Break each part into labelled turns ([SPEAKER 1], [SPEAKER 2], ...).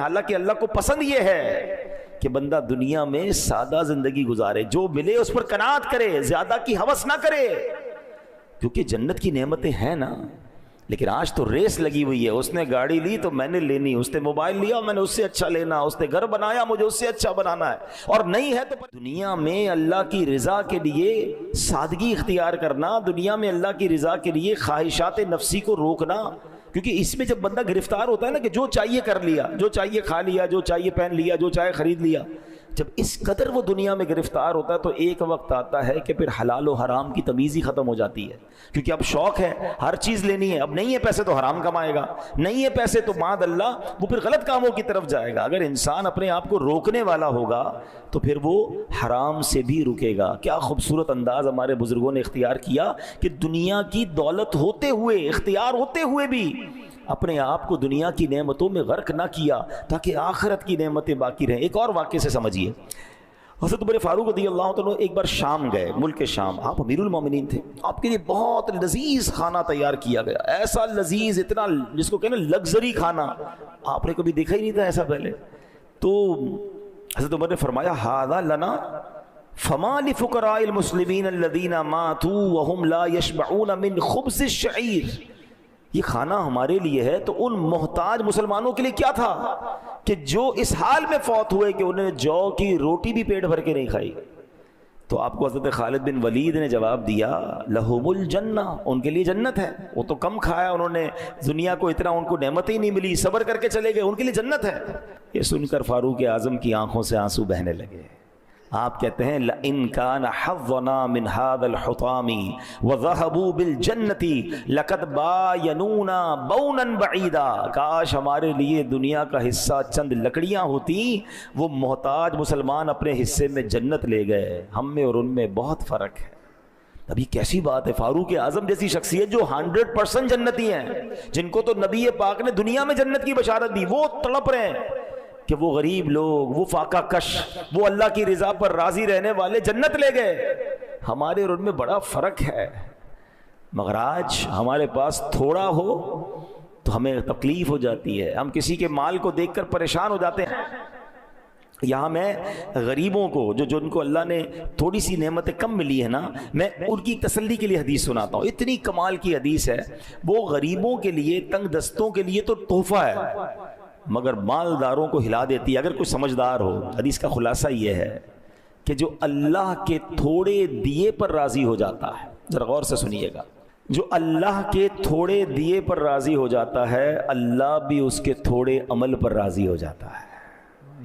[SPEAKER 1] حالانکہ اللہ کو پسند یہ ہے کہ بندہ دنیا میں سادہ زندگی گزارے، جو ملے اس پر قناعت کرے، زیادہ کی ہوس نہ کرے، کیونکہ جنت کی نعمتیں ہیں نا۔ لیکن آج تو ریس لگی ہوئی ہے، اس نے گاڑی لی تو میں نے لینی، اس نے موبائل لیا میں نے اس سے اچھا لینا، اس نے گھر بنایا مجھے اس سے اچھا بنانا ہے، اور نہیں ہے تو دنیا میں اللہ کی رضا کے لیے سادگی اختیار کرنا، دنیا میں اللہ کی رضا کے لیے خواہشات نفسی کو روکنا، کیونکہ اس میں جب بندہ گرفتار ہوتا ہے نا کہ جو چاہیے کر لیا، جو چاہیے کھا لیا، جو چاہیے پہن لیا، جو چاہے خرید لیا، جب اس قدر وہ دنیا میں گرفتار ہوتا ہے تو ایک وقت آتا ہے کہ پھر حلال و حرام کی تمیز ہی ختم ہو جاتی ہے، کیونکہ اب شوق ہے ہر چیز لینی ہے، اب نہیں ہے پیسے تو حرام کمائے گا، نہیں ہے پیسے تو معاذ اللہ وہ پھر غلط کاموں کی طرف جائے گا۔ اگر انسان اپنے آپ کو روکنے والا ہوگا تو پھر وہ حرام سے بھی رکے گا۔ کیا خوبصورت انداز ہمارے بزرگوں نے اختیار کیا کہ دنیا کی دولت ہوتے ہوئے، اختیار ہوتے ہوئے بھی اپنے آپ کو دنیا کی نعمتوں میں غرق نہ کیا تاکہ آخرت کی نعمتیں باقی رہیں۔ ایک اور واقعے سے سمجھیے، حضرت عمر فاروق رضی اللہ عنہ ایک بار شام گئے، ملک شام، آپ امیر المومنین تھے، آپ کے لیے بہت لذیذ کھانا تیار کیا گیا، ایسا لذیذ، اتنا جس کو کہنا لگژری کھانا، آپ نے کبھی دیکھا ہی نہیں تھا ایسا پہلے۔ تو حضرت عمر نے فرمایا ھذا لنا فما لفقراء المسلمین الذین ماتوا وهم لا يشبعون من خبز الشعیر، یہ کھانا ہمارے لیے ہے تو ان محتاج مسلمانوں کے لیے کیا تھا کہ جو اس حال میں فوت ہوئے کہ انہوں نے جو کی روٹی بھی پیٹ بھر کے نہیں کھائی۔ تو آپ کو حضرت خالد بن ولید نے جواب دیا لہم الجنہ، ان کے لیے جنت ہے، وہ تو کم کھایا انہوں نے، دنیا کو اتنا ان کو نعمتیں ہی نہیں ملی، صبر کر کے چلے گئے، ان کے لیے جنت ہے۔ یہ سن کر فاروق اعظم کی آنکھوں سے آنسو بہنے لگے۔ آپ کہتے ہیں لَإِن كَانَ حَظُّنَا مِنْ هَذَا الْحُطَامِ وَذَهَبُوا بِالْجَنَّةِ لَقَدْ بَايَنُونَا بَوْنًا بَعِيدًا، کاش ہمارے لیے دنیا کا حصہ چند لکڑیاں ہوتی، وہ محتاج مسلمان اپنے حصے میں جنت لے گئے، ہم میں اور ان میں بہت فرق ہے۔ اب یہ کیسی بات ہے، فاروق اعظم جیسی شخصیت جو 100% جنتی ہیں، جن کو تو نبی پاک نے دنیا میں جنت کی بشارت دی، وہ تڑپ رہے ہیں کہ وہ غریب لوگ، وہ فاقہ کش، وہ اللہ کی رضا پر راضی رہنے والے جنت لے گئے۔ ہمارے اور ان میں بڑا فرق ہے، مگر آج ہمارے پاس تھوڑا ہو تو ہمیں تکلیف ہو جاتی ہے، ہم کسی کے مال کو دیکھ کر پریشان ہو جاتے ہیں۔ یہاں میں غریبوں کو جو ان کو اللہ نے تھوڑی سی نعمتیں کم ملی ہے نا، میں ان کی تسلی کے لیے حدیث سناتا ہوں، اتنی کمال کی حدیث ہے، وہ غریبوں کے لیے، تنگ دستوں کے لیے تو تحفہ ہے، مگر مالداروں کو ہلا دیتی ہے اگر کوئی سمجھدار ہو۔ حدیث کا خلاصہ یہ ہے کہ جو اللہ کے تھوڑے دیے پر راضی ہو جاتا ہے، ذرا غور سے سنیے گا، جو اللہ کے تھوڑے دیے پر راضی ہو جاتا ہے، اللہ بھی اس کے تھوڑے عمل پر راضی ہو جاتا ہے۔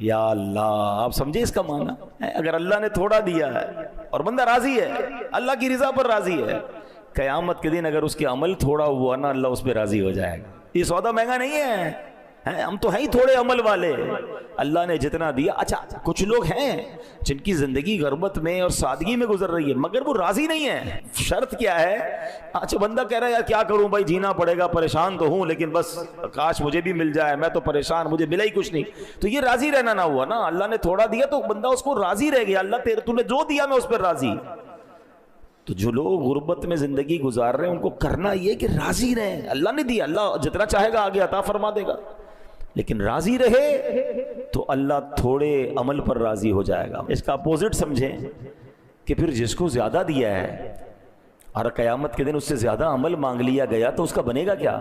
[SPEAKER 1] یا اللہ، آپ سمجھے اس کا معنی؟ اگر اللہ نے تھوڑا دیا ہے اور بندہ راضی ہے، اللہ کی رضا پر راضی ہے، قیامت کے دن اگر اس کے عمل تھوڑا ہوا نا، اللہ اس پہ راضی ہو جائے گا۔ یہ سودا مہنگا نہیں ہے، ہم تو ہیں ہی تھوڑے عمل والے، اللہ نے جتنا دیا۔ اچھا، کچھ لوگ ہیں جن کی زندگی غربت میں اور سادگی میں گزر رہی ہے مگر وہ راضی نہیں ہے۔ شرط کیا ہے؟ اچھا، بندہ کہہ رہا ہے یار کیا کروں بھائی، جینا پڑے گا، پریشان تو ہوں لیکن بس کاش مجھے بھی مل جائے، میں تو پریشان، مجھے ملا ہی کچھ نہیں، تو یہ راضی رہنا نہ ہوا نا۔ اللہ نے تھوڑا دیا تو بندہ اس کو راضی رہ گیا، اللہ تو نے جو دیا میں اس پر راضی۔ تو جو لوگ غربت میں زندگی گزار رہے ہیں ان کو کرنا یہ کہ راضی رہیں، اللہ نے دیا، اللہ جتنا چاہے گا آگے عطا فرما دے گا، لیکن راضی رہے تو اللہ تھوڑے عمل پر راضی ہو جائے گا۔ اس کا اپوزٹ سمجھیں کہ پھر جس کو زیادہ دیا ہے اور قیامت کے دن اس سے زیادہ عمل مانگ لیا گیا تو اس کا بنے گا کیا؟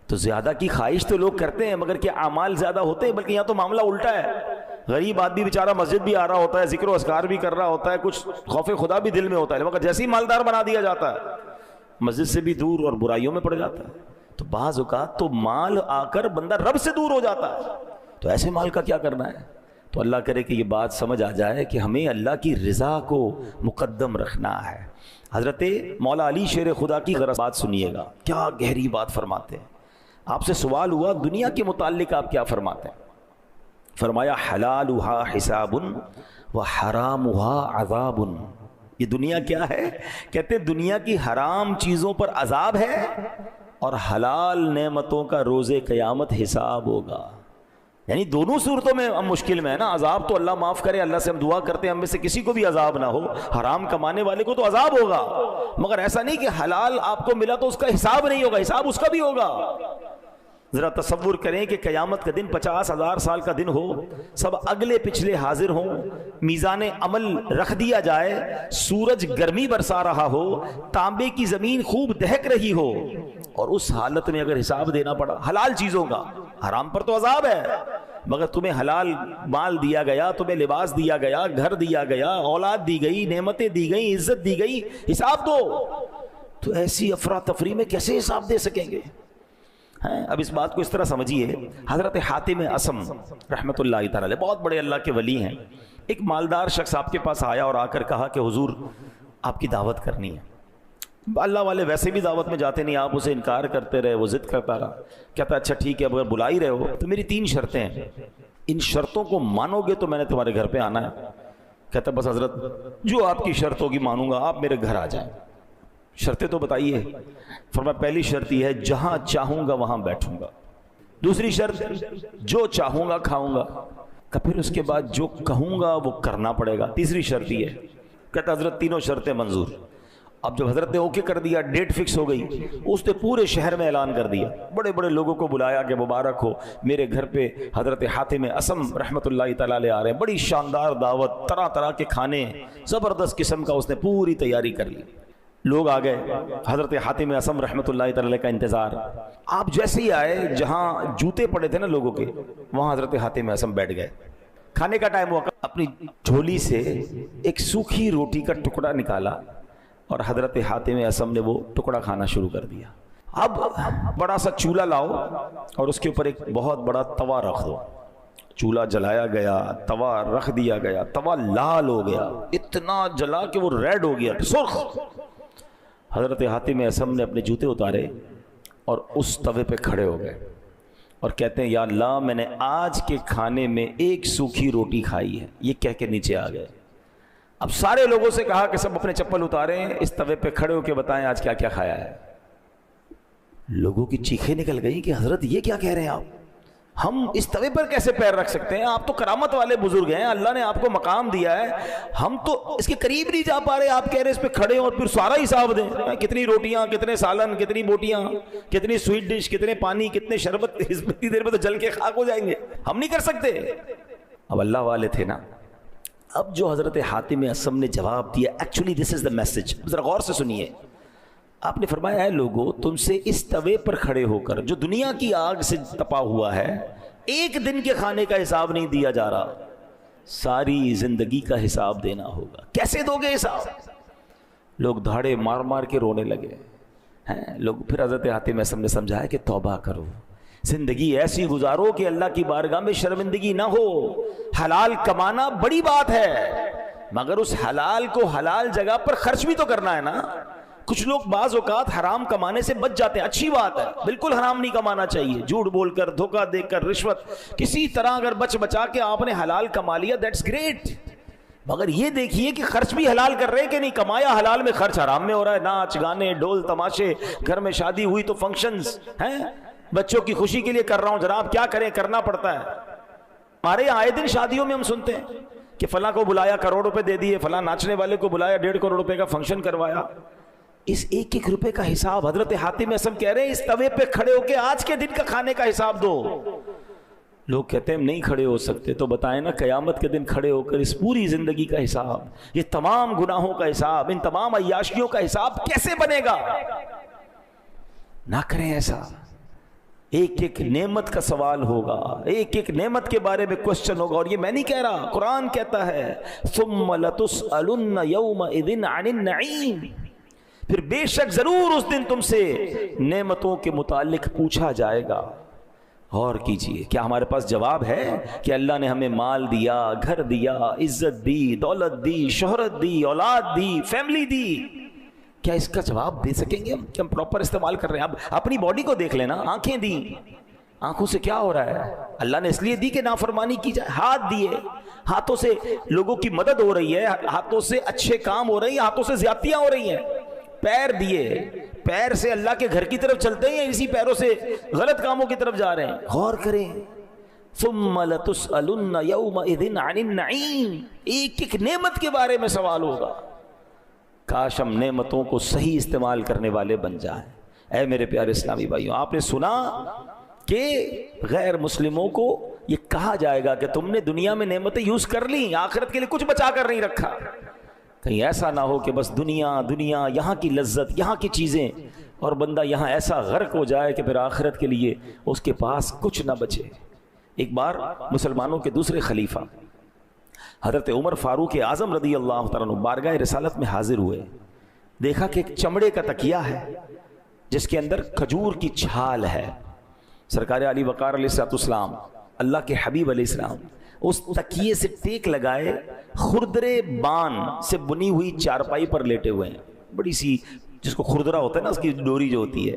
[SPEAKER 1] تو زیادہ کی خواہش تو لوگ کرتے ہیں مگر کیا اعمال زیادہ ہوتے ہیں؟ بلکہ یہاں تو معاملہ الٹا ہے، غریب آدمی بیچارہ مسجد بھی آ رہا ہوتا ہے، ذکر و اذکار بھی کر رہا ہوتا ہے، کچھ خوف خدا بھی دل میں ہوتا ہے، مگر جیسے ہی مالدار بنا دیا جاتا ہے مسجد سے بھی دور اور برائیوں میں پڑ جاتا ہے۔ تو بعض اوقات تو مال آ کر بندہ رب سے دور ہو جاتا ہے، تو ایسے مال کا کیا کرنا ہے؟ تو اللہ کرے کہ یہ بات سمجھ آ جائے کہ ہمیں اللہ کی رضا کو مقدم رکھنا ہے۔ حضرت مولا علی شیر خدا کی غرض بات سنیے گا، کیا گہری بات فرماتے ہیں۔ آپ سے سوال ہوا دنیا کے متعلق آپ کیا فرماتے ہیں؟ فرمایا حلالها حساب و حرامها عذاب۔ یہ دنیا کیا ہے؟ کہتے دنیا کی حرام چیزوں پر عذاب ہے اور حلال نعمتوں کا روز قیامت حساب ہوگا۔ یعنی دونوں صورتوں میں ہم مشکل میں ہے نا، عذاب تو اللہ معاف کرے، اللہ سے ہم دعا کرتے ہیں ہم میں سے کسی کو بھی عذاب نہ ہو، حرام کمانے والے کو تو عذاب ہوگا، مگر ایسا نہیں کہ حلال آپ کو ملا تو اس کا حساب نہیں ہوگا، حساب اس کا بھی ہوگا۔ ذرا تصور کریں کہ قیامت کا دن 50,000 سال کا دن ہو، سب اگلے پچھلے حاضر ہوں، میزان عمل رکھ دیا جائے، سورج گرمی برسا رہا ہو، تانبے کی زمین خوب دہک رہی ہو، اور اس حالت میں اگر حساب دینا پڑا حلال چیزوں کا، حرام پر تو عذاب ہے، مگر تمہیں حلال مال دیا گیا، تمہیں لباس دیا گیا، گھر دیا گیا، اولاد دی گئی، نعمتیں دی گئی، عزت دی گئی، حساب دو، تو ایسی افراتفری میں کیسے حساب دے سکیں گے؟ اب اس بات کو اس طرح سمجھیے، حضرت حاتم اصم رحمت اللہ تعالی علیہ بہت بڑے اللہ کے ولی ہیں، ایک مالدار شخص آپ کے پاس آیا اور آ کر کہا کہ حضور آپ کی دعوت کرنی ہے۔ اللہ والے ویسے بھی دعوت میں جاتے نہیں، آپ اسے انکار کرتے رہے، وہ ضد کرتا رہا، کہتا اچھا ٹھیک ہے، اب اگر بلا ہی رہے ہو تو میری 3 شرطیں ہیں، ان شرطوں کو مانو گے تو میں نے تمہارے گھر پہ آنا ہے۔ کہتا بس حضرت جو آپ کی شرط ہوگی مانوں گا، آپ میرے گھر آ جائیں۔ شرطیں تو بتائیے۔ فرمایا پہلی شرط یہ ہے جہاں چاہوں گا وہاں بیٹھوں گا، دوسری شرط جو چاہوں گا کھاؤں گا، پھر اس کے بعد جو کہوں گا وہ کرنا پڑے گا، تیسری شرط یہ ہے۔ کہتا حضرت تینوں شرطیں منظور۔ اب جب حضرت نے اوکے کر دیا، ڈیٹ فکس ہو گئی، اس نے پورے شہر میں اعلان کر دیا، بڑے بڑے لوگوں کو بلایا کہ مبارک ہو، میرے گھر پہ حضرت حاتم اصم رحمت اللہ تعالی علیہ آ رہے ہیں، بڑی شاندار دعوت، طرح طرح کے کھانے، زبردست قسم کا اس نے پوری تیاری کر لی۔ لوگ آ گئے، حضرت حاتم اصم رحمت اللہ تعالی علیہ کا انتظار۔ آپ جیسے ہی آئے، جہاں جوتے پڑے تھے نا لوگوں کے، وہاں حضرت حاتم اصم بیٹھ گئے۔ کھانے کا ٹائم ہوا، اپنی جھولی سے ایک سوکھی روٹی کا ٹکڑا نکالا اور حضرت حاتم اصم نے وہ ٹکڑا کھانا شروع کر دیا۔ اب بڑا سا چولہا لاؤ اور اس کے اوپر ایک بہت بڑا توا رکھ دو۔ چولہا جلایا گیا، توا رکھ دیا گیا، توا لال ہو گیا، اتنا جلا کہ وہ ریڈ ہو گیا، سرخ۔ حضرت حاتم اصم نے اپنے جوتے اتارے اور اس توے پہ کھڑے ہو گئے اور کہتے ہیں یا اللہ میں نے آج کے کھانے میں ایک سوکھی روٹی کھائی ہے، یہ کہہ کے نیچے آ گئے۔ اب سارے لوگوں سے کہا کہ سب اپنے چپل اتاریں، اس توے پہ کھڑے ہو کے بتائیں آج کیا کیا کھایا ہے۔ لوگوں کی چیخیں نکل گئی کہ حضرت یہ کیا کہہ رہے ہیں آپ، ہم اس توے پر کیسے پیر رکھ سکتے ہیں، آپ تو کرامت والے بزرگ ہیں، اللہ نے آپ کو مقام دیا ہے، ہم تو اس کے قریب نہیں جا پا رہے، آپ کہہ رہے اس پہ کھڑے اور پھر سارا حساب دیں، کتنی روٹیاں، کتنے سالن، کتنی بوٹیاں، کتنی سویٹ ڈش، کتنے پانی، کتنے شربت، اتنی دیر میں تو جل کے خاک ہو جائیں گے، ہم نہیں کر سکتے۔ اب اللہ والے تھے نا۔ اب جو حضرت حاتم اصم نے جواب دیا، actually this is the message, ذرا غور سے سنیے۔ آپ نے فرمایا اے لوگو، تم سے اس توے پر کھڑے ہو کر جو دنیا کی آگ سے تپا ہوا ہے، ایک دن کے کھانے کا حساب نہیں دیا جا رہا، ساری زندگی کا حساب دینا ہوگا۔ کیسے دو گے حساب؟ لوگ دھاڑے مار مار کے رونے لگے ہیں لوگ۔ پھر حضرت حاتم اصم نے سمجھایا کہ توبہ کرو، زندگی ایسی گزارو کہ اللہ کی بارگاہ میں شرمندگی نہ ہو۔ حلال کمانا بڑی بات ہے، مگر اس حلال کو حلال جگہ پر خرچ بھی تو کرنا ہے نا۔ کچھ لوگ بعض اوقات حرام کمانے سے بچ جاتے ہیں، اچھی بات ہے، بالکل حرام نہیں کمانا چاہیے، جھوٹ بول کر، دھوکہ دے کر، رشوت، کسی طرح اگر بچ بچا کے آپ نے حلال کما لیا دیٹس گریٹ، مگر یہ دیکھیے کہ خرچ بھی حلال کر رہے ہیں کہ نہیں، کمایا حلال میں خرچ حرام میں ہو رہا ہے، ناچ گانے ڈول تماشے، گھر میں شادی ہوئی تو فنکشنز ہیں، بچوں کی خوشی کے لیے کر رہا ہوں جناب، کیا کریں، کرنا پڑتا ہے۔ ہمارے یہاں آئے دن شادیوں میں ہم سنتے ہیں کہ فلاں کو بلایا کروڑ روپے دے دیے، فلاں ناچنے والے کو بلایا 1.5 کروڑ روپے کا فنکشن کروایا۔ اس ایک ایک روپے کا حساب حضرت حاتم اصم کہہ رہے ہیں اس توے پہ کھڑے ہو کے آج کے دن کا کھانے کا حساب دو۔ لوگ کہتے ہیں ہم نہیں کھڑے ہو سکتے، تو بتائیں نا قیامت کے دن کھڑے ہو کر اس پوری زندگی کا حساب، یہ تمام گناہوں کا حساب، ان تمام عیاشیوں کا حساب کیسے بنے گا؟ نہ کریں ایسا۔ ایک ایک نعمت کا سوال ہوگا، ایک ایک نعمت کے بارے میں کوسچن ہوگا، اور یہ میں نہیں کہہ رہا، قرآن کہتا ہے ثم لتسألن یومئذ عن النعیم، پھر بے شک ضرور اس دن تم سے نعمتوں کے متعلق پوچھا جائے گا۔ غور کیجئے، کیا ہمارے پاس جواب ہے کہ اللہ نے ہمیں مال دیا، گھر دیا، عزت دی، دولت دی، شہرت دی، اولاد دی، فیملی دی، کیا اس کا جواب دے سکیں گے ہم کہ ہم پراپر استعمال کر رہے ہیں؟ اب اپنی باڈی کو دیکھ لینا، آنکھیں دی، آنکھوں سے کیا ہو رہا ہے؟ اللہ نے اس لیے دی کہ نافرمانی کی جائے۔ ہاتھ دیے، ہاتھوں سے لوگوں کی مدد ہو رہی ہے، ہاتھوں سے اچھے کام ہو رہے ہیں، ہاتھوں سے زیادتیاں ہو رہی ہیں۔ پیر دیے، پیر سے اللہ کے گھر کی طرف چلتے ہیں، اسی پیروں سے غلط کاموں کی طرف جا رہے ہیں۔ غور کریں، ثم لتسألن یومئذ عن النعیم، ایک ایک نعمت کے بارے میں سوال ہوگا۔ کاش ہم نعمتوں کو صحیح استعمال کرنے والے بن جائیں۔ اے میرے پیارے اسلامی بھائیوں، آپ نے سنا کہ غیر مسلموں کو یہ کہا جائے گا کہ تم نے دنیا میں نعمتیں یوز کر لی، آخرت کے لیے کچھ بچا کر نہیں رکھا. کہیں ایسا نہ ہو کہ بس دنیا دنیا، یہاں کی لذت، یہاں کی چیزیں، اور بندہ یہاں ایسا غرق ہو جائے کہ پھر آخرت کے لیے اس کے پاس کچھ نہ بچے. ایک بار مسلمانوں کے دوسرے خلیفہ حضرت عمر فاروق اعظم رضی اللہ تعالیٰ عنہ بارگاہ رسالت میں حاضر ہوئے. دیکھا کہ ایک چمڑے کا تکیہ ہے جس کے اندر کھجور کی چھال ہے. سرکار علی وقار علیہ السلام، اللہ کے حبیب علیہ السلام، اس تکیے سے ٹیک لگائے خردرے بان سے بنی ہوئی چارپائی پر لیٹے ہوئے ہیں. بڑی سی، جس کو خردرا ہوتا ہے نا، اس کی ڈوری جو ہوتی ہے،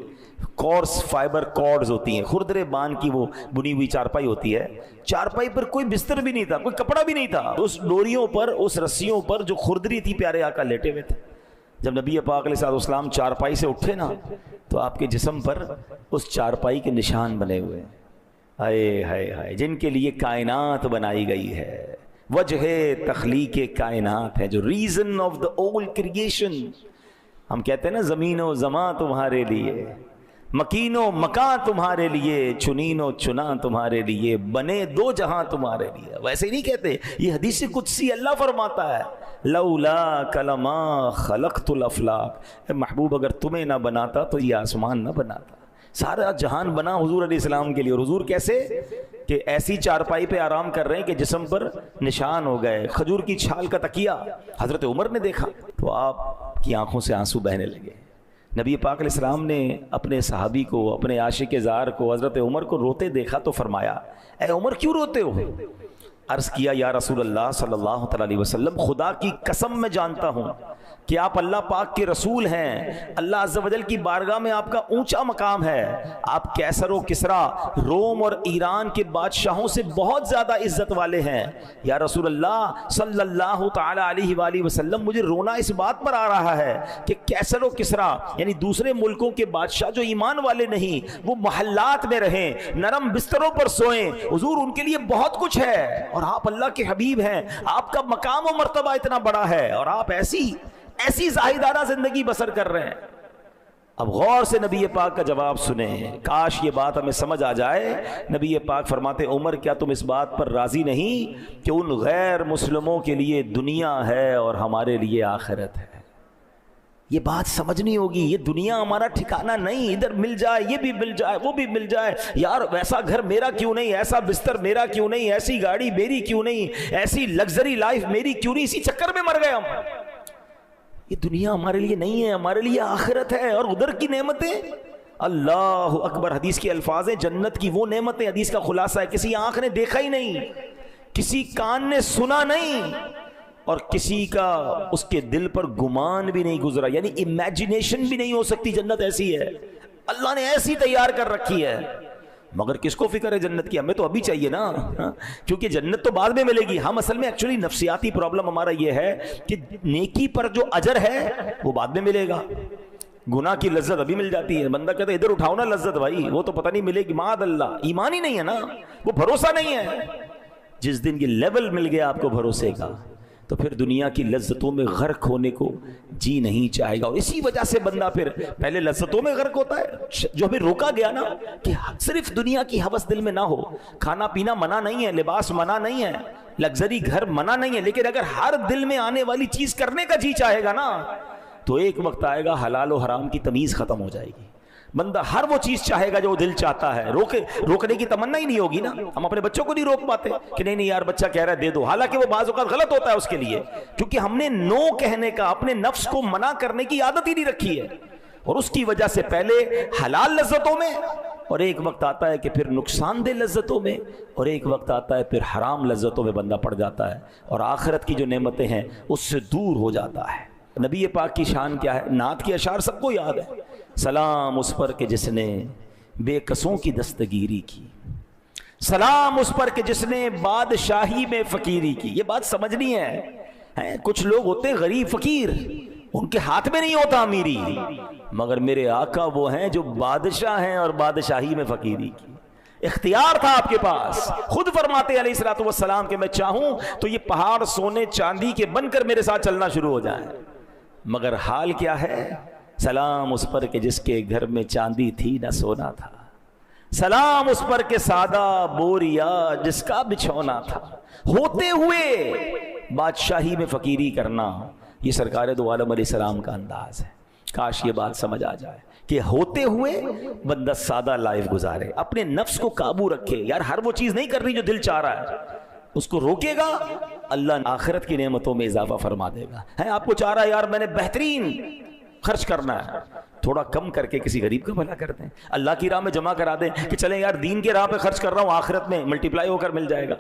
[SPEAKER 1] کورس فائبر کارڈز ہوتی ہیں، خردرے بان کی وہ بنی ہوئی چارپائی ہوتی ہے. چارپائی پر کوئی بستر بھی نہیں تھا، کوئی کپڑا بھی نہیں تھا. اس ڈوریوں پر، اس رسیوں پر جو خردری تھی، پیارے آقا لیٹے ہوئے تھے. جب نبی پاک علیہ السلام چارپائی سے اٹھے نا، تو آپ کے جسم پر اس چارپائی کے نشان بنے ہوئے. ہائے ہائے ہائے، جن کے لیے کائنات بنائی گئی ہے، وجہ تخلیق کائنات ہے، جو ریزن آف دا اول کریشن. ہم کہتے ہیں نا، زمین و زمان تمہارے لیے، مکین و مکان تمہارے لیے، چنین و چنا تمہارے لیے، بنے دو جہاں تمہارے لیے. ویسے ہی نہیں کہتے، یہ حدیث قدسی اللہ فرماتا ہے، لولا کلما خلقت الافلاق. اے محبوب، اگر تمہیں نہ بناتا تو یہ آسمان نہ بناتا. سارا جہان بنا حضور علیہ السلام کے لیے. اور حضور کیسے کہ ایسی چارپائی پہ آرام کر رہے ہیں کہ جسم پر نشان ہو گئے، کھجور کی چھال کا تکیہ. حضرت عمر نے دیکھا تو آپ کی آنکھوں سے آنسو بہنے لگے. نبی پاک علیہ السلام نے اپنے صحابی کو، اپنے عاشق زار کو، حضرت عمر کو روتے دیکھا تو فرمایا، اے عمر کیوں روتے ہو؟ عرض کیا، یا رسول اللہ صلی اللہ علیہ وسلم، خدا کی قسم میں جانتا ہوں کہ آپ اللہ پاک کے رسول ہیں. اللہ عز و جل کی بارگاہ میں آپ کا اونچا مقام ہے. آپ کیسر و کسرا، روم اور ایران کے بادشاہوں سے بہت زیادہ عزت والے ہیں. یا رسول اللہ صلی اللہ تعالی علیہ وآلہ وسلم، مجھے رونا اس بات پر آ رہا ہے کہ کیسر و کسرا یعنی دوسرے ملکوں کے بادشاہ جو ایمان والے نہیں، وہ محلات میں رہیں، نرم بستروں پر سوئیں. حضور ان کے لیے بہت کچھ ہے، اور آپ اللہ کے حبیب ہیں، آپ کا مقام و مرتبہ اتنا بڑا ہے، اور آپ ایسی زاہدانہ زندگی بسر کر رہے ہیں. اب غور سے نبی پاک کا جواب سنیں، کاش یہ بات ہمیں سمجھ آ جائے. نبی پاک فرماتے، عمر کیا تم اس بات پر راضی نہیں کہ ان غیر مسلموں کے لیے دنیا ہے اور ہمارے لیے آخرت ہے؟ یہ بات سمجھنی ہوگی. یہ دنیا ہمارا ٹھکانہ نہیں، ادھر مل جائے، یہ بھی مل جائے، وہ بھی مل جائے. یار ویسا گھر میرا کیوں نہیں، ایسا بستر میرا کیوں نہیں، ایسی گاڑی میری کیوں نہیں، ایسی لگژری لائف میری کیوں نہیں. اسی چکر میں مر گئے ہم. یہ دنیا ہمارے لیے نہیں ہے، ہمارے لیے آخرت ہے. اور ادھر کی نعمتیں، اللہ اکبر. حدیث کے الفاظ ہیں، جنت کی وہ نعمتیں، حدیث کا خلاصہ ہے، کسی آنکھ نے دیکھا ہی نہیں، کسی کان نے سنا نہیں، اور کسی کا اس کے دل پر گمان بھی نہیں گزرا. یعنی امیجنیشن بھی نہیں ہو سکتی. جنت ایسی ہے، اللہ نے ایسی تیار کر رکھی ہے. مگر کس کو فکر ہے جنت کی؟ ہمیں تو ابھی چاہیے نا، کیونکہ جنت تو بعد میں ملے گی. ہم اصل میں ایکچولی نفسیاتی پرابلم ہمارا یہ ہے کہ نیکی پر جو اجر ہے وہ بعد میں ملے گا. گناہ کی لذت ابھی مل جاتی ہے. بندہ کہتا ہے ادھر اٹھاؤ نا لذت، بھائی وہ تو پتہ نہیں ملے گی. معاذ اللہ، ایمان ہی نہیں ہے نا، وہ بھروسہ نہیں ہے. جس دن یہ لیول مل گیا آپ کو بھروسے کا، تو پھر دنیا کی لذتوں میں غرق ہونے کو جی نہیں چاہے گا. اور اسی وجہ سے بندہ پھر پہلے لذتوں میں غرق ہوتا ہے. جو ہمیں روکا گیا نا کہ صرف دنیا کی ہوس دل میں نہ ہو. کھانا پینا منع نہیں ہے، لباس منع نہیں ہے، لگژری گھر منع نہیں ہے، لیکن اگر ہر دل میں آنے والی چیز کرنے کا جی چاہے گا نا، تو ایک وقت آئے گا حلال و حرام کی تمیز ختم ہو جائے گی. بندہ ہر وہ چیز چاہے گا جو دل چاہتا ہے. روکنے کی تمنا ہی نہیں ہوگی نا. ہم اپنے بچوں کو نہیں روک پاتے کہ نہیں یار بچہ کہہ رہا ہے دے دو، حالانکہ وہ بعض اوقات غلط ہوتا ہے اس کے لیے، کیونکہ ہم نے نو کہنے کا، اپنے نفس کو منع کرنے کی عادت ہی نہیں رکھی ہے. اور اس کی وجہ سے پہلے حلال لذتوں میں، اور ایک وقت آتا ہے کہ پھر نقصان دہ لذتوں میں، اور ایک وقت آتا ہے پھر حرام لذتوں میں بندہ پڑ جاتا ہے، اور آخرت کی جو نعمتیں ہیں اس سے دور ہو جاتا ہے. نبی پاک کی شان کیا ہے؟ نعت کی اشعار سب کو یاد ہے. سلام اس پر کہ جس نے بے کسوں کی دستگیری کی، سلام اس پر کہ جس نے بادشاہی میں فقیری کی. یہ بات سمجھنی ہے. کچھ لوگ ہوتے غریب فقیر، ان کے ہاتھ میں نہیں ہوتا امیری، مگر میرے آقا وہ ہیں جو بادشاہ ہیں اور بادشاہی میں فقیری کی. اختیار تھا آپ کے پاس. خود فرماتے علیہ الصلوۃ والسلام کہ میں چاہوں تو یہ پہاڑ سونے چاندی کے بن کر میرے ساتھ چلنا شروع ہو جائیں. مگر حال کیا ہے؟ سلام اس پر کہ جس کے گھر میں چاندی تھی نہ سونا تھا. سلام اس پر کہ سادہ بوریا جس کا بچھونا تھا، ہوتے ہوئے بادشاہی میں فقیری کرنا، یہ سرکار دو عالم علیہ السلام کا انداز ہے۔ کاش یہ بات سمجھ آ جائے کہ ہوتے ہوئے بندہ سادہ لائف گزارے، اپنے نفس کو قابو رکھے۔ یار ہر وہ چیز نہیں کرنی جو دل چاہ رہا ہے، اس کو روکے گا اللہ آخرت کی نعمتوں میں اضافہ فرما دے گا۔ ہے آپ کو چاہ رہا ہے یار میں نے بہترین خرچ کرنا ہے، تھوڑا کم کر کے کسی غریب کا بھلا کر دیں، اللہ کی راہ میں جمع کرا دیں کہ چلیں یار دین کے راہ پہ خرچ کر رہا ہوں، آخرت میں ملٹیپلائی ہو کر مل جائے گا۔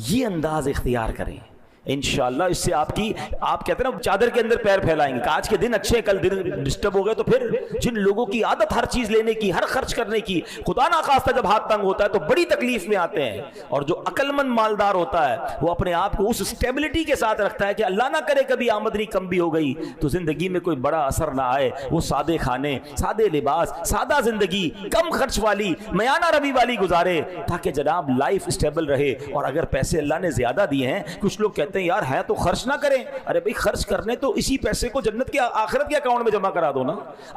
[SPEAKER 1] یہ انداز اختیار کریں انشاءاللہ، اس سے آپ کہتے ہیں نا چادر کے اندر پیر پھیلائیں گے کہ آج کے دن اچھے کل دن ڈسٹرب ہو گئے، تو پھر جن لوگوں کی عادت ہر چیز لینے کی، ہر خرچ کرنے کی، خدا ناخواستہ جب ہاتھ تنگ ہوتا ہے تو بڑی تکلیف میں آتے ہیں۔ اور جو عقل مند مالدار ہوتا ہے وہ اپنے آپ کو اس اسٹیبلٹی کے ساتھ رکھتا ہے کہ اللہ نہ کرے کبھی آمدنی کم بھی ہو گئی تو زندگی میں کوئی بڑا اثر نہ آئے، وہ سادے کھانے، سادے لباس، سادہ زندگی، کم خرچ والی، میانہ روی والی گزارے تاکہ جناب لائف اسٹیبل رہے۔ اور اگر پیسے اللہ نے زیادہ دیے ہیں، کچھ لوگ کہتے ہیں یار ہے تو خرچ نہ کریں، ارے بھائی خرچ کرنے تو اسی پیسے کو جنت کے آخرت کے اکاؤنٹ میں جمع کرا دو نا۔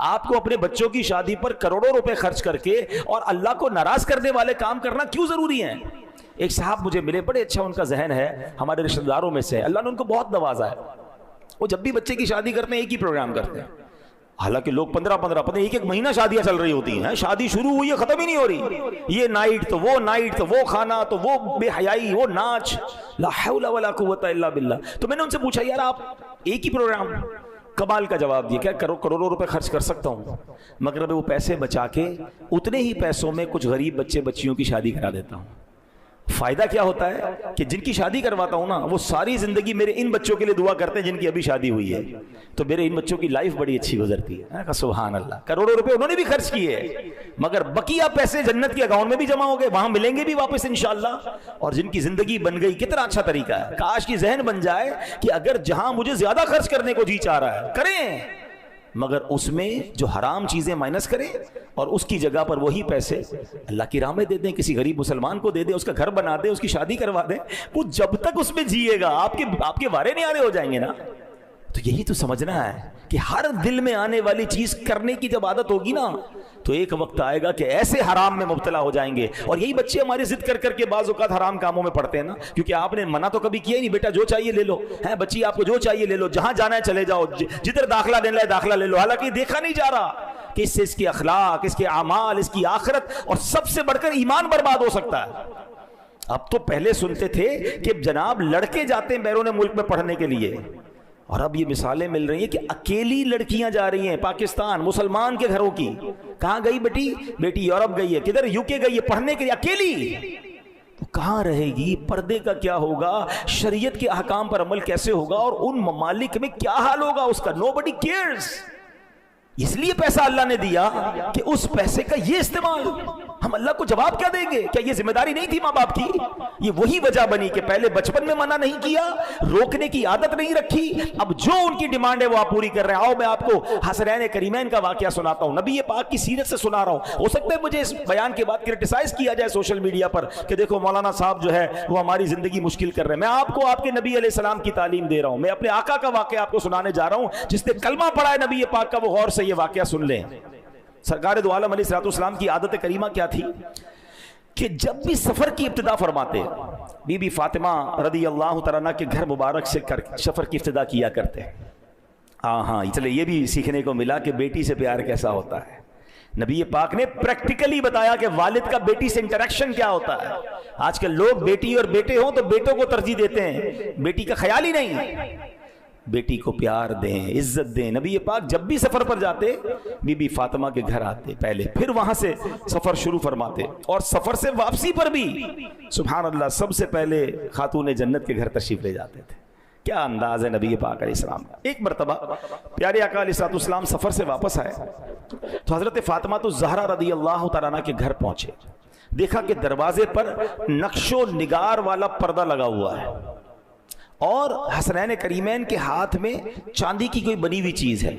[SPEAKER 1] آپ کو اپنے بچوں کی شادی پر کروڑوں روپے خرچ کر کے اور اللہ کو ناراض کرنے والے کام کرنا کیوں ضروری ہیں؟ ایک صاحب مجھے ملے، بڑے اچھا ان کا ذہن ہے، ہمارے رشتہ داروں میں سے، اللہ نے ان کو بہت نوازا ہے۔ وہ جب بھی بچے کی شادی کرتے ہیں ایک ہی پروگرام کرتے ہیں، حالانکہ لوگ 15 ایک مہینہ شادیاں چل رہی ہوتی ہیں، شادی شروع ہوئی ہے ختم ہی نہیں ہو رہی، یہ نائٹ تو وہ نائٹ تو وہ کھانا تو وہ بے حیائی وہ ناچ، لا حول ولا قوت الا باللہ۔ تو میں نے ان سے پوچھا یار آپ ایک ہی پروگرام، کمال کا جواب دیا، کیا کروڑوں روپے خرچ کر سکتا ہوں مگر میں وہ پیسے بچا کے اتنے ہی پیسوں میں کچھ غریب بچے بچیوں کی شادی کرا دیتا ہوں۔ فائدہ کیا ہوتا ہے کہ جن کی شادی کرواتا ہوں نا وہ ساری زندگی میرے ان بچوں کے لیے دعا کرتے ہیں جن کی ابھی شادی ہوئی ہے، تو میرے ان بچوں کی لائف بڑی اچھی گزرتی ہے۔ سبحان اللہ، کروڑوں روپے انہوں نے بھی خرچ کیے مگر بقیہ پیسے جنت کے اکاؤنٹ میں بھی جمع ہو گئے، وہاں ملیں گے بھی واپس انشاءاللہ، اور جن کی زندگی بن گئی۔ کتنا اچھا طریقہ ہے، کاش کی ذہن بن جائے کہ اگر جہاں مجھے زیادہ خرچ کرنے کو جی چاہ رہا ہے کریں، مگر اس میں جو حرام چیزیں مائنس کریں اور اس کی جگہ پر وہی پیسے اللہ کی راہ میں دے دیں، کسی غریب مسلمان کو دے دیں، اس کا گھر بنا دیں، اس کی شادی کروا دیں، وہ جب تک اس میں جیے گا آپ کے وارے نہیں آنے ہو جائیں گے نا۔ تو یہی تو سمجھنا ہے کہ ہر دل میں آنے والی چیز کرنے کی جب عادت ہوگی نا تو ایک وقت آئے گا کہ ایسے حرام میں مبتلا ہو جائیں گے۔ اور یہی بچے ہماری ضد کر کر کے بعض اوقات حرام کاموں میں پڑتے ہیں نا، کیونکہ آپ نے منع تو کبھی کیا ہی نہیں، بیٹا جو چاہیے لے لو، ہے بچی آپ کو جو چاہیے لے لو، جہاں جانا ہے چلے جاؤ، جدھر داخلہ لینا ہے داخلہ لے لو، حالانکہ دیکھا نہیں جا رہا کہ اس سے اس کے اخلاق، اس کے اعمال، اس کی آخرت اور سب سے بڑھ کر ایمان برباد ہو سکتا ہے۔ اب تو پہلے سنتے تھے کہ جناب لڑکے جاتے ہیں بیرون ملک میں پڑھنے کے لیے، اور اب یہ مثالیں مل رہی ہیں کہ اکیلی لڑکیاں جا رہی ہیں پاکستان مسلمان کے گھروں کی۔ کہاں گئی بیٹی یورپ گئی ہے، کدھر یو کے گئی ہے پڑھنے کے لیے، اکیلی تو کہاں رہے گی؟ پردے کا کیا ہوگا؟ شریعت کے احکام پر عمل کیسے ہوگا؟ اور ان ممالک میں کیا حال ہوگا اس کا؟ nobody cares۔ اس لیے پیسہ اللہ نے دیا کہ اس پیسے کا یہ استعمال، ہم اللہ کو جواب کیا دیں گے؟ کیا یہ ذمہ داری نہیں تھی ماں باپ کی؟ یہ وہی وجہ بنی کہ پہلے بچپن میں منع نہیں کیا، روکنے کی عادت نہیں رکھی، اب جو ان کی ڈیمانڈ ہے وہ آپ پوری کر رہے ہیں۔ آؤ میں آپ کو حسنین کریمین کا واقعہ سناتا ہوں، نبی پاک کی سیرت سے سنا رہا ہوں۔ ہو سکتا ہے مجھے اس بیان کے بعد کرٹیسائز کیا جائے سوشل میڈیا پر کہ دیکھو مولانا صاحب جو ہے وہ ہماری زندگی مشکل کر رہے ہیں۔ میں آپ کو آپ کے نبی علیہ السلام کی تعلیم دے رہا ہوں، میں اپنے آقا کا واقعہ آپ کو سنانے جا رہا ہوں، جس نے کلمہ پڑھا ہے نبی پاک کا، وہ غور سے یہ واقعہ سن لیں۔ سرکار دو عالم علیہ السلام کی عادت کریمہ کیا تھی کہ جب بھی سفر کی ابتدا فرماتے، بی بی فاطمہ رضی اللہ تعالیٰ عنہ کے گھر مبارک سے سفر کی ابتدا کیا کرتے۔ ہاں چلے یہ بھی سیکھنے کو ملا کہ بیٹی سے پیار کیسا ہوتا ہے۔ نبی پاک نے پریکٹیکلی بتایا کہ والد کا بیٹی سے انٹریکشن کیا ہوتا ہے۔ آج کل لوگ بیٹی اور بیٹے ہوں تو بیٹوں کو ترجیح دیتے ہیں، بیٹی کا خیال ہی نہیں۔ بیٹی کو پیار دیں، عزت دیں۔ نبی پاک جب بھی سفر پر جاتے بی بی فاطمہ کے گھر آتے پہلے، پھر وہاں سے سفر شروع فرماتے، اور سفر سے واپسی پر بھی سبحان اللہ سب سے پہلے خاتون جنت کے گھر تشریف لے جاتے تھے۔ کیا انداز ہے نبی پاک علیہ السلام کا۔ ایک مرتبہ پیارے آقا علیہ السلام سفر سے واپس آئے تو حضرت فاطمہ الزہرا رضی اللہ تعالیٰ عنہ کے گھر پہنچے، دیکھا کہ دروازے پر نقش و نگار والا پردہ لگا ہوا ہے اور حسنین کریمین کے ہاتھ میں چاندی کی کوئی بنی ہوئی چیز ہے۔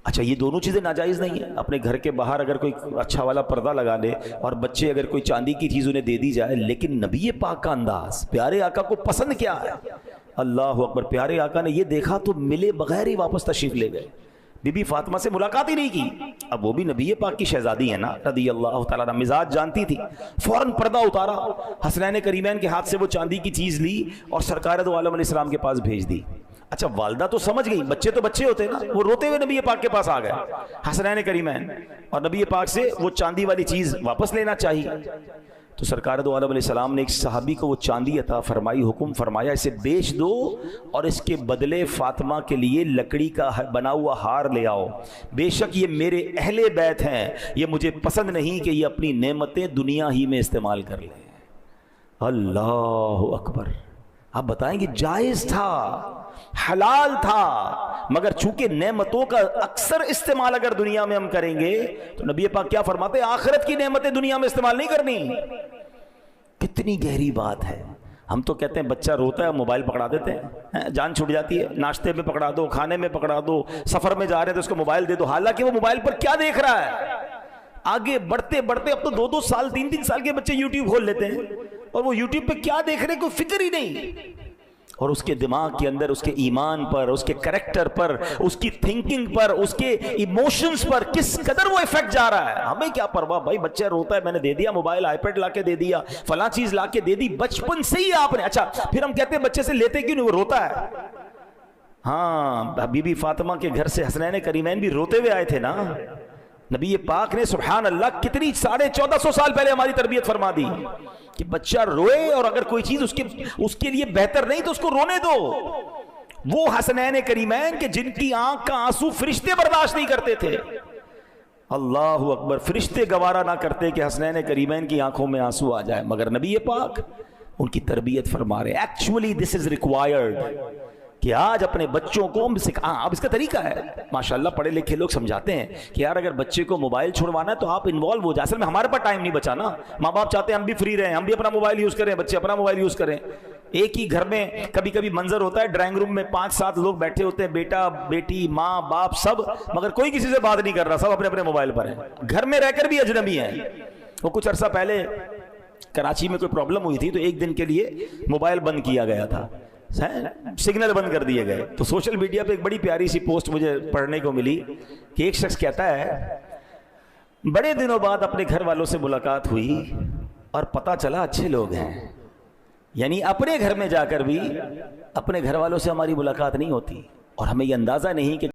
[SPEAKER 1] اچھا یہ دونوں چیزیں ناجائز نہیں ہیں، اپنے گھر کے باہر اگر کوئی اچھا والا پردہ لگا لے اور بچے اگر کوئی چاندی کی چیز انہیں دے دی جائے، لیکن نبی پاک کا انداز، پیارے آقا کو پسند کیا ہے؟ اللہ اکبر، پیارے آقا نے یہ دیکھا تو ملے بغیر ہی واپس تشریف لے گئے۔ بی بی فاطمہ سے ملاقات ہی نہیں کی. اب وہ بھی نبی پاک کی شہزادی ہے نا رضی اللہ تعالیٰ عنہ, مزاج جانتی تھی, فوراً پردہ اتارا, حسنین کریمین کے ہاتھ سے وہ چاندی کی چیز لی اور سرکار دو عالم علیہ السلام کے پاس بھیج دی. اچھا والدہ تو سمجھ گئی, بچے تو بچے ہوتے نا, وہ روتے ہوئے نبی پاک کے پاس آ گئے حسنین کریمین, اور نبی پاک سے وہ چاندی والی چیز واپس لینا چاہیے. تو سرکار دو عالم علیہ السلام نے ایک صحابی کو وہ چاندی عطا فرمائی, حکم فرمایا اسے بیچ دو اور اس کے بدلے فاطمہ کے لیے لکڑی کا بنا ہوا ہار لے آؤ. بے شک یہ میرے اہل بیت ہیں, یہ مجھے پسند نہیں کہ یہ اپنی نعمتیں دنیا ہی میں استعمال کر لیں. اللہ اکبر. آپ بتائیں گے جائز تھا, حلال تھا, مگر چونکہ نعمتوں کا اکثر استعمال اگر دنیا میں ہم کریں گے تو نبی پاک کیا فرماتے ہیں, آخرت کی نعمتیں دنیا میں استعمال نہیں کرنی. کتنی گہری بات ہے. ہم تو کہتے ہیں بچہ روتا ہے موبائل پکڑا دیتے ہیں, جان چھوٹ جاتی ہے, ناشتے میں پکڑا دو, کھانے میں پکڑا دو, سفر میں جا رہے ہیں تو اس کو موبائل دے دو, حالانکہ وہ موبائل پر کیا دیکھ رہا ہے. آگے بڑھتے بڑھتے اب تو 2-2 سال 3-3 سال کے بچے یوٹیوب کھول لیتے ہیں, اور وہ یوٹیوب پہ کیا دیکھ رہے ہیں کوئی فکر ہی نہیں. اور اس کے دماغ کے اندر اس کے ایمان پر, اس کے کریکٹر پر, اس کی تھنکنگ پر, اس کے ایموشنز پر کس قدر وہ ایفیکٹ جا رہا ہے. ہمیں کیا پرواہ بھائی, بچہ روتا ہے میں نے دے دیا موبائل, آئی پیڈ لا کے دے دیا, فلاں چیز لا کے دے دی, بچپن سے ہی آپ نے. اچھا پھر ہم کہتے ہیں بچے سے لیتے کیوں نہیں, وہ روتا ہے. ہاں بی بی فاطمہ کے گھر سے حسنین کریمین بھی روتے ہوئے آئے تھے نا. نبی پاک نے سبحان اللہ کتنی 1450 سال پہلے ہماری تربیت فرما دی کہ بچہ روئے اور اگر کوئی چیز اس کے لیے بہتر نہیں تو اس کو رونے دو. وہ حسنین کریمین کہ جن کی آنکھ کا آنسو فرشتے برداشت نہیں کرتے تھے. اللہ اکبر. فرشتے گوارا نہ کرتے کہ حسنین کریمین کی آنکھوں میں آنسو آ جائے, مگر نبی پاک ان کی تربیت فرما رہے. ایکچولی دس از ریکوائرڈ کہ آج اپنے بچوں کو اب اس کا طریقہ ہے ماشاءاللہ, پڑھے لکھے لوگ سمجھاتے ہیں کہ یار اگر بچے کو موبائل چھوڑوانا ہے تو آپ انوالو ہو جائیں. اصل میں ہمارے پاس ٹائم نہیں بچا نا, ماں باپ چاہتے ہیں ہم بھی فری رہیں, ہم بھی اپنا موبائل یوز کریں, بچے اپنا موبائل یوز کریں. ایک ہی گھر میں کبھی کبھی منظر ہوتا ہے ڈرائنگ روم میں 5-7 لوگ بیٹھے ہوتے ہیں, بیٹا بیٹی ماں باپ سب, مگر کوئی کسی سے بات نہیں کر رہا, سب اپنے اپنے موبائل پر ہیں, گھر میں رہ کر بھی اجنبی ہیں. وہ کچھ عرصہ پہلے کراچی میں کوئی پرابلم ہوئی تھی تو ایک دن کے لیے موبائل بند کیا گیا تھا, سگنل بند کر دیے گئے. تو سوشل میڈیا پہ ایک بڑی پیاری سی پوسٹ مجھے پڑھنے کو ملی کہ ایک شخص کہتا ہے بڑے دنوں بعد اپنے گھر والوں سے ملاقات ہوئی اور پتہ چلا اچھے لوگ ہیں. یعنی اپنے گھر میں جا کر بھی اپنے گھر والوں سے ہماری ملاقات نہیں ہوتی اور ہمیں یہ اندازہ نہیں کہ